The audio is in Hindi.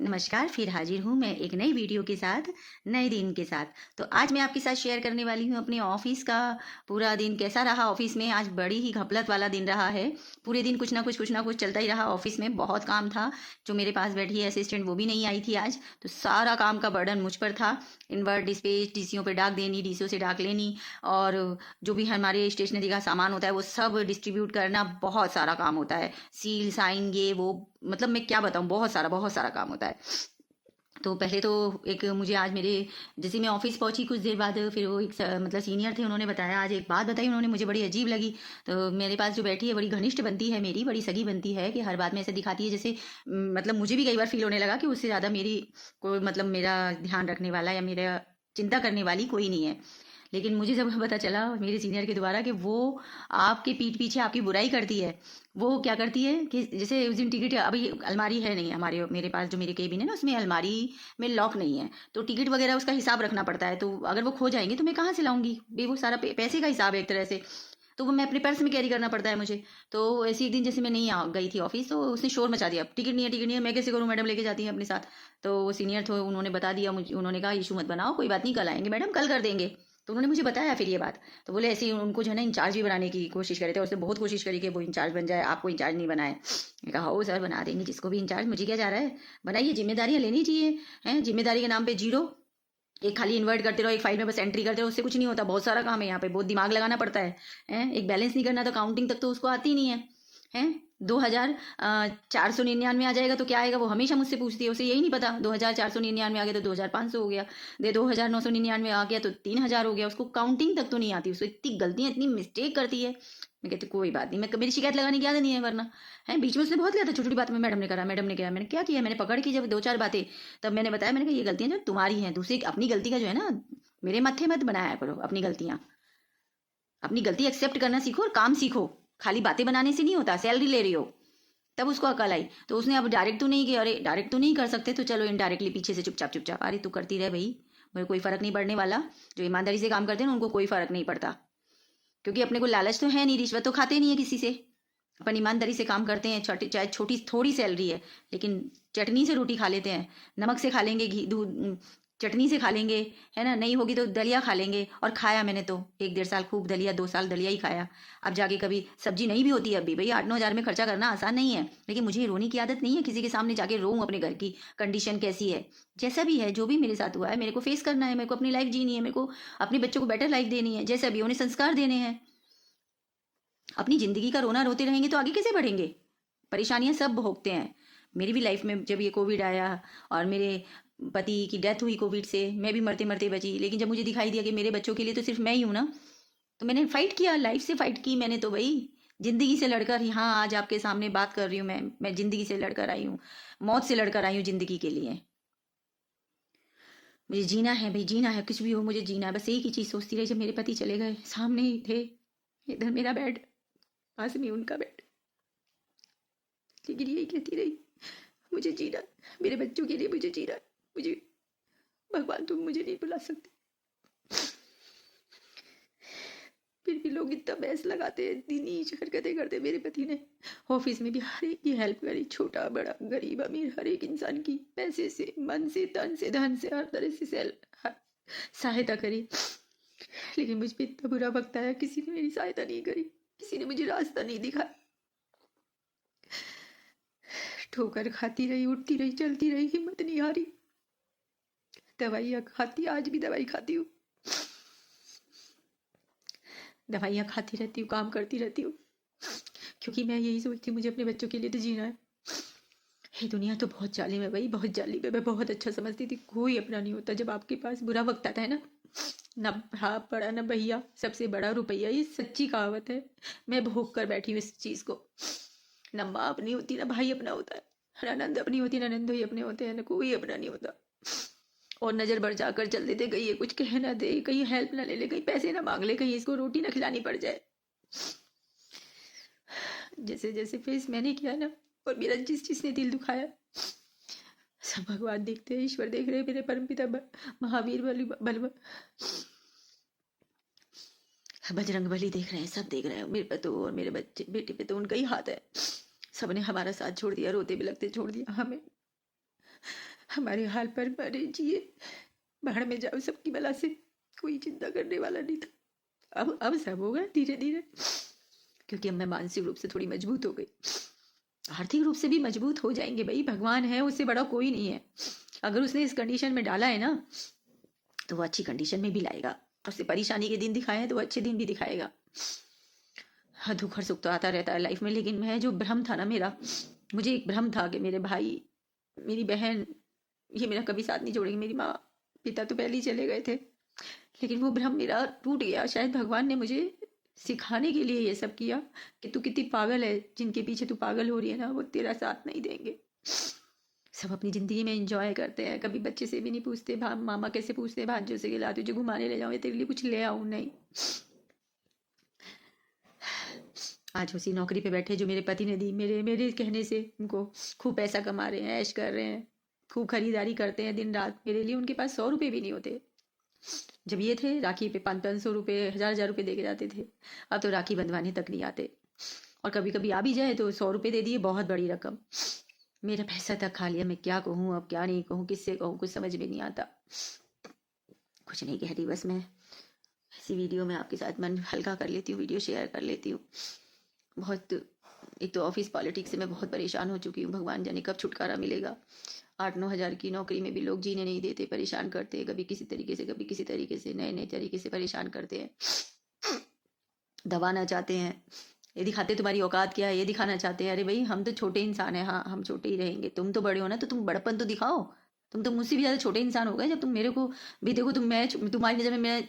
नमस्कार, फिर हाजिर हूँ मैं एक नई वीडियो के साथ, नए दिन के साथ। तो आज मैं आपके साथ शेयर करने वाली हूँ अपने ऑफ़िस का पूरा दिन कैसा रहा ऑफ़िस में। आज बड़ी ही घपलत वाला दिन रहा है। पूरे दिन कुछ ना कुछ चलता ही रहा ऑफ़िस में, बहुत काम था। जो मेरे पास बैठी है असिस्टेंट वो भी नहीं आई थी आज, तो सारा काम का बर्डन मुझ पर था। इनवर्ट, डिस्पैच, डीसीओ पे डाक देनी, डीसीओ से डाक लेनी और जो भी हमारे स्टेशनरी का सामान होता है वो सब डिस्ट्रीब्यूट करना, बहुत सारा काम होता है। सील, साइन, ये वो, मतलब मैं क्या बताऊँ, बहुत सारा काम होता है। तो पहले तो एक मुझे आज मेरे, जैसे मैं ऑफिस पहुंची कुछ देर बाद, फिर वो एक मतलब सीनियर थे, उन्होंने बताया, आज एक बात बताई उन्होंने, मुझे बड़ी अजीब लगी। तो मेरे पास जो बैठी है बड़ी घनिष्ठ बनती है, मेरी बड़ी सगी बनती है, कि हर बात में ऐसे दिखाती है जैसे मतलब मुझे भी कई बार फील होने लगा कि उससे ज़्यादा मेरी कोई, मतलब मेरा ध्यान रखने वाला या मेरा चिंता करने वाली कोई नहीं है। लेकिन मुझे जब पता चला मेरे सीनियर के द्वारा कि वो आपके पीठ पीछे आपकी बुराई करती है। वो क्या करती है कि जैसे उस दिन टिकट, अभी अलमारी है नहीं हमारे, मेरे पास जो मेरे केबिन है ना उसमें अलमारी में लॉक नहीं है, तो टिकट वगैरह उसका हिसाब रखना पड़ता है। तो अगर वो खो जाएंगे तो मैं कहाँ से लाऊंगी वो सारा पैसे का हिसाब है एक तरह से। तो वो मैं अपने पर्स में कैरी करना पड़ता है मुझे। तो ऐसे एक दिन जैसे मैं नहीं आ गई थी ऑफिस, तो उसने शोर मचा दिया, टिकट नहीं है, टिकट नहीं है, मैं कैसे करूँ, मैडम लेके जाती हैं अपने साथ। तो वो सीनियर थे, उन्होंने बता दिया मुझे, उन्होंने कहा इशू मत बनाओ, कोई बात नहीं, कल आएंगे मैडम, कल कर देंगे। तो उन्होंने मुझे बताया फिर ये बात। तो बोले ऐसे ही उनको जो है ना इंचार्ज भी बनाने की कोशिश करे थे, और उसने बहुत कोशिश करी कि वो इंचार्ज बन जाए, आपको इंचार्ज नहीं बनाए। मैं कहा हो सर, बना देंगे जिसको भी इंचार्ज, मुझे क्या जा रहा है, बनाइए, जिम्मेदारियां लेनी चाहिए। हैं, जिम्मेदारी के नाम पे जीरो। एक खाली इन्वर्ट करते रहो, एक फाइल में बस एंट्री करते रहो, उससे कुछ नहीं होता, बहुत सारा काम है यहाँ पे, बहुत दिमाग लगाना पड़ता है। हैं, एक बैलेंस नहीं करना तो काउंटिंग तक तो उसको आती नहीं है। हैं, 2499 आ जाएगा तो क्या आएगा, वो हमेशा मुझसे पूछती है, उसे यही नहीं पता। 2499 आ गया तो 2500 हो गया, 2999 आ गया तो 3000 हो गया, उसको काउंटिंग तक तो नहीं आती, उसको इतनी गलतियां, इतनी मिस्टेक करती है। मैं कहती कोई बात नहीं, मैं मेरी शिकायत लगाने की आदत नहीं है, वरना है बीच में उसने बहुत किया था, छोटी छोटी बात में मैडम ने करा, मैडम ने किया, मैंने क्या किया, मैंने पकड़ की जब दो चार बातें, तब मैंने बताया, मैंने कहा ये गलतियां जो तुम्हारी हैं, दूसरी अपनी गलती का जो है ना, मेरे मत्थे मत बनाया करो अपनी गलतियां। अपनी गलती एक्सेप्ट करना सीखो और काम सीखो। खाली बातें बनाने से नहीं होता, सैलरी ले रही हो। तब उसको अकल आई, तो उसने अब डायरेक्ट तो नहीं किया, अरे डायरेक्ट तो नहीं कर सकते तो चलो इनडायरेक्टली पीछे से चुपचाप चुपचाप, अरे तू करती रहे भाई, मुझे कोई फर्क नहीं पड़ने वाला। जो ईमानदारी से काम करते हैं ना उनको कोई फर्क नहीं पड़ता, क्योंकि अपने को लालच तो है नहीं, रिश्वत तो खाते नहीं है किसी से। अपन ईमानदारी से काम करते हैं, छोटी चाहे छोटी थोड़ी सैलरी है, लेकिन चटनी से रोटी खा लेते हैं, नमक से खा लेंगे, घी दूध चटनी से खा लेंगे, है ना, नहीं होगी तो दलिया खा लेंगे। और खाया मैंने तो 1 1.5 साल खूब दलिया, 2 साल दलिया ही खाया। अब जाके कभी सब्जी नहीं भी होती है, अभी भाई 8 9 हज़ार में खर्चा करना आसान नहीं है, लेकिन मुझे रोने की आदत नहीं है, किसी के सामने जाके रोऊं अपने घर की कंडीशन कैसी है। जैसा भी है, जो भी मेरे साथ हुआ है, मेरे को फेस करना है, मेरे को अपनी लाइफ जीनी है, मेरे को अपने बच्चों को बेटर लाइफ देनी है, जैसा भी उन्हें संस्कार देने हैं। अपनी जिंदगी का रोना रोते रहेंगे तो आगे कैसे बढ़ेंगे। परेशानियां सब भोगते हैं। मेरी भी लाइफ में जब ये कोविड आया और मेरे पति की डेथ हुई कोविड से, मैं भी मरते मरते बची, लेकिन जब मुझे दिखाई दिया कि मेरे बच्चों के लिए तो सिर्फ मैं ही हूं ना, तो मैंने फाइट किया, लाइफ से फाइट की मैंने तो भाई। जिंदगी से लड़कर यहाँ आज आपके सामने बात कर रही हूँ, मैं जिंदगी से लड़कर आई हूँ, मौत से लड़कर आई हूँ जिंदगी के लिए। मुझे जीना है भाई, जीना है, कुछ भी हो मुझे जीना है, बस एक ही चीज सोचती रही। जब मेरे पति चले गए, सामने ही थे, इधर मेरा बेड, पास में उनका बेड, लेकिन यही कहती रही, मुझे जीना, मेरे बच्चों के लिए मुझे जीना, मुझे, भगवान तुम मुझे नहीं बुला सकते। फिर भी लोग इतना बहस लगाते हैं, इतनी नीच हरकतें करते। मेरे पति ने ऑफिस में भी हर एक की हेल्प करी, छोटा बड़ा गरीब अमीर हर एक इंसान की, पैसे से, मन से, तन से, धन से, हर तरह से सहायता करी। लेकिन मुझ पर इतना बुरा वक्त आया, किसी ने मेरी सहायता नहीं करी, किसी ने मुझे रास्ता नहीं दिखाया। ठोकर खाती रही, उठती रही, चलती रही, हिम्मत नहीं हारी। दवाइयाँ खाती, आज भी दवाई खाती हूँ, दवाइयाँ खाती रहती हूँ, काम करती रहती हूँ, क्योंकि मैं यही सोचती हूँ मुझे अपने बच्चों के लिए तो जीना है। ये दुनिया तो बहुत जालिम है भाई, बहुत जालिम है। मैं बहुत अच्छा समझती थी, कोई अपना नहीं होता। जब आपके पास बुरा वक्त आता है ना, ना भाप पड़ा ना भैया, सबसे बड़ा रुपया, ये सच्ची कहावत है। मैं भोग कर बैठी हूँ इस चीज को। ना माँ अपनी होती ना भाई अपना होता है, ना नंद अपनी होती ना नंदोई अपने होते हैं, ना कोई अपना नहीं होता। और नजर बढ़ जाकर चल देते, कहीं ये कुछ कह ना दे, कहीं हेल्प ना ले ले, कहीं पैसे ना मांग ले, कहीं इसको रोटी ना खिलानी पड़ जाए। जैसे जैसे फेस मैंने किया ना, और मेरा जिस जिसने दिल दुखाया, सब भगवान देखते हैं, ईश्वर देख रहे हैं, मेरे परमपिता महावीर बजरंग बली देख रहे हैं, सब देख रहे हैं। मेरे पे तो, और मेरे बच्चे बेटे पे तो उनका ही हाथ है। सबने हमारा साथ छोड़ दिया, रोते बिलखते छोड़ दिया हमें। हमारे हाल पर मरे जिए, बाहर में जाओ, सबकी बला से कोई चिंता करने वाला नहीं था। अब सब होगा धीरे धीरे, क्योंकि अब मैं मानसिक रूप से थोड़ी मजबूत हो गई, आर्थिक रूप से भी मजबूत हो जाएंगे। भाई भगवान है, उससे बड़ा कोई नहीं है। अगर उसने इस कंडीशन में डाला है ना, तो वो अच्छी कंडीशन में भी लाएगा। उससे परेशानी के दिन दिखाए हैं तो वो अच्छे दिन भी दिखाएगा। हाँ, दुख और सुख तो आता रहता है लाइफ में, लेकिन मैं जो भ्रम था ना मेरा, मुझे एक भ्रम था कि मेरे भाई, मेरी बहन, ये मेरा कभी साथ नहीं जोड़ेंगे। मेरी माँ पिता तो पहले ही चले गए थे, लेकिन वो भ्रम मेरा टूट गया। शायद भगवान ने मुझे सिखाने के लिए ये सब किया कि तू कितनी पागल है, जिनके पीछे तू पागल हो रही है ना, वो तेरा साथ नहीं देंगे। सब अपनी ज़िंदगी में एंजॉय करते हैं, कभी बच्चे से भी नहीं पूछते मामा कैसे, पूछते भांजों से कि ला तुझे घुमाने ले जाऊँ या तेरे लिए कुछ ले आऊँ, नहीं। आज उसी नौकरी पे बैठे जो मेरे पति ने दी, मेरे मेरे कहने से उनको खूब पैसा कमा रहे हैं, ऐश कर रहे हैं, खूब खरीदारी करते हैं दिन रात। मेरे लिए उनके पास 100 रुपये भी नहीं होते। जब ये थे राखी पे 500-500 रुपये, 1000-1000 रुपये दे के जाते थे। अब तो राखी बंधवाने तक नहीं आते, और कभी कभी आ भी जाए तो 100 रुपये दे दिए, बहुत बड़ी रकम। मेरा पैसा तक खा लिया। मैं क्या कहूँ अब, क्या नहीं कहूँ, किससे कहूँ, कुछ समझ में नहीं आता। कुछ नहीं कह रही, बस मैं ऐसी वीडियो में आपके साथ मन हल्का कर लेती हूँ, वीडियो शेयर कर लेती हूँ। बहुत, एक तो ऑफिस पॉलिटिक्स से मैं बहुत परेशान हो चुकी हूँ। भगवान जाने कब छुटकारा मिलेगा। 8-9 हज़ार की नौकरी में भी लोग जीने नहीं देते, परेशान करते हैं, कभी किसी तरीके से, कभी किसी तरीके से, नए नए तरीके से परेशान करते हैं, दबाना चाहते हैं। ये दिखाते तुम्हारी औकात क्या है, ये दिखाना चाहते हैं। अरे भाई, हम तो छोटे इंसान हैं। हाँ, हम छोटे ही रहेंगे, तुम तो बड़े हो ना, तो तुम बड़प्पन तो दिखाओ। तुम तो मुझसे भी ज़्यादा छोटे इंसान हो गए। जब तुम मेरे को भी देखो, तुम, मैं तुम्हारी नज़र में मैं